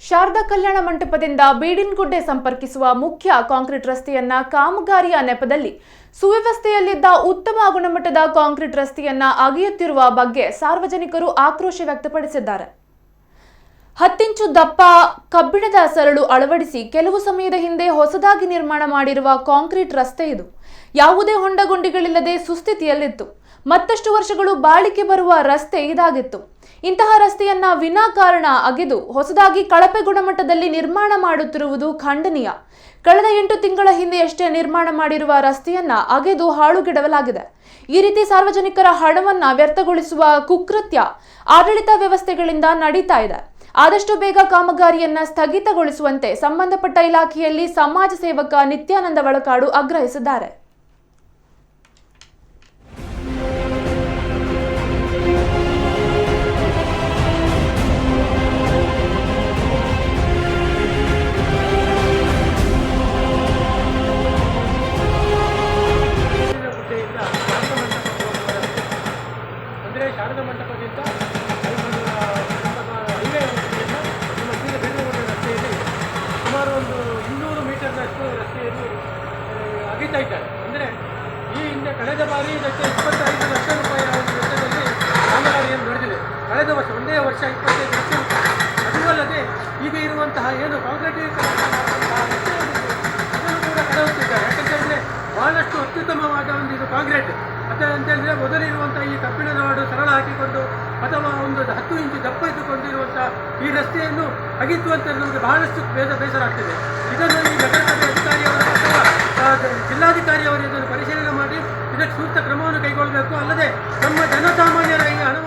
ಶಾರದಾ ಕಲ್ಯಾಣ ಮಂಟಪದಿಂದ ಬೀಡಿನಗುಡ್ಡೆ ಸಂಪರ್ಕಿಸುವ ಮುಖ್ಯ ಕಾಂಕ್ರೀಟ್ ರಸ್ತೆಯನ್ನ ಕಾಮಗಾರಿಯ ನೆಪದಲ್ಲಿ ಸುವ್ಯವಸ್ಥೆಯಲ್ಲಿದ್ದ ಉತ್ತಮ ಗುಣಮಟ್ಟದ ಕಾಂಕ್ರೀಟ್ ರಸ್ತೆಯನ್ನ ಅಗೆಯುತ್ತಿರುವ ಬಗ್ಗೆ ಸಾರ್ವಜನಿಕರು ಆಕ್ರೋಶ ವ್ಯಕ್ತಪಡಿಸಿದ್ದಾರೆ. 10 ಇಂಚು ದಪ್ಪ ಕಬ್ಬಿಣದ ಸರಳು ಅಳವಡಿಸಿ ಕೆಲವು ಸಮಯದ ಹಿಂದೆ ಹೊಸದಾಗಿ ನಿರ್ಮಾಣ ಮಾಡಿರುವ ಕಾಂಕ್ರೀಟ್ ರಸ್ತೆ ಇದು. ಯಾವುದೇ ಹೊಂಡಗುಂಡಿಗಳಿಲ್ಲದೆ ಸುಸ್ಥಿತಿಯಲ್ಲಿತ್ತು. ಮತ್ತಷ್ಟು ವರ್ಷಗಳು ಬಾಳಿಕೆ ಬರುವ ರಸ್ತೆ ಇದಾಗಿತ್ತು. ಇಂತಹ ರಸ್ತೆಯನ್ನ ವಿನಾಕಾರಣ ಅಗೆದು ಹೊಸದಾಗಿ ಕಳಪೆ ಗುಣಮಟ್ಟದಲ್ಲಿ ನಿರ್ಮಾಣ ಮಾಡುತ್ತಿರುವುದು ಖಂಡನೀಯ. ಕಳೆದ 8 ತಿಂಗಳ ಹಿಂದೆಯಷ್ಟೇ ನಿರ್ಮಾಣ ಮಾಡಿರುವ ರಸ್ತೆಯನ್ನ ಅಗೆದು ಹಾಳುಗೆಡವಲಾಗಿದೆ. ಈ ರೀತಿ ಸಾರ್ವಜನಿಕರ ಹಣವನ್ನ ವ್ಯರ್ಥಗೊಳಿಸುವ ಕುಕೃತ್ಯ ಆಡಳಿತ ವ್ಯವಸ್ಥೆಗಳಿಂದ ನಡೀತಾ ಇದೆ. ಆದಷ್ಟು ಬೇಗ ಕಾಮಗಾರಿಯನ್ನ ಸ್ಥಗಿತಗೊಳಿಸುವಂತೆ ಸಂಬಂಧಪಟ್ಟ ಇಲಾಖೆಯಲ್ಲಿ ಸಮಾಜ ಸೇವಕ ನಿತ್ಯಾನಂದ ವಳಕಾಡು ಆಗ್ರಹಿಸಿದ್ದಾರೆ. ಶಾರದಾ ಮಂಟಪದಿಂದ ಹೈವೇ ರಸ್ತೆಯಲ್ಲಿ ಸುಮಾರು ಒಂದು 200 ಮೀಟರ್ನಷ್ಟು ರಸ್ತೆಯನ್ನು ಅಗಿತಾ ಇದ್ದಾರೆ. ಅಂದರೆ ಈ ಹಿಂದೆ ಕಳೆದ ಬಾರಿ ಇದಕ್ಕೆ 25 ಲಕ್ಷ ರೂಪಾಯಿ ಒಂದು ವೆಚ್ಚದಲ್ಲಿ ಕಾಮಗಾರಿಯನ್ನು ನಡೆದಿದೆ. ಕಳೆದ ವರ್ಷ ಒಂದೇ ವರ್ಷ 25 ಲಕ್ಷ ರೂಪಾಯಿ. ಅದೂ ಅಲ್ಲದೆ ಈಗ ಇರುವಂತಹ ಏನು ಕಾಂಕ್ರೀಟ್ ಅದನ್ನು ಕೂಡ ಕಳೆಯುತ್ತಿದ್ದಾರೆ. ಯಾಕಂತೇಳಿದರೆ ಬಹಳಷ್ಟು ಅತ್ಯುತ್ತಮವಾದ ಒಂದು ಇದು ಕಾಂಕ್ರೀಟ್ ಅಂತೇಳಿದರೆ ಮೊದಲಿರುವಂಥ ಈ ಕಬ್ಬಿಣದ ರಾಡು ಸರಳ ಹಾಕಿಕೊಂಡು ಅಥವಾ ಒಂದು 10 ಇಂಚು ದಪ್ಪ ಇಟ್ಟುಕೊಂಡಿರುವಂಥ ಈ ರಸ್ತೆಯನ್ನು ಅಗಿತ್ತು ಅಂತ ನಮಗೆ ಬಹಳಷ್ಟು ಬೇಸರ ಆಗ್ತಿದೆ. ಇದನ್ನು ಈ ನಗರಸಭೆ ಅಧಿಕಾರಿಯವರು ಅಥವಾ ಜಿಲ್ಲಾಧಿಕಾರಿಯವರು ಇದನ್ನು ಪರಿಶೀಲನೆ ಮಾಡಿ ಇದಕ್ಕೆ ಸೂಕ್ತ ಕ್ರಮವನ್ನು ಕೈಗೊಳ್ಳಬೇಕು. ಅಲ್ಲದೆ ನಮ್ಮ ಜನಸಾಮಾನ್ಯ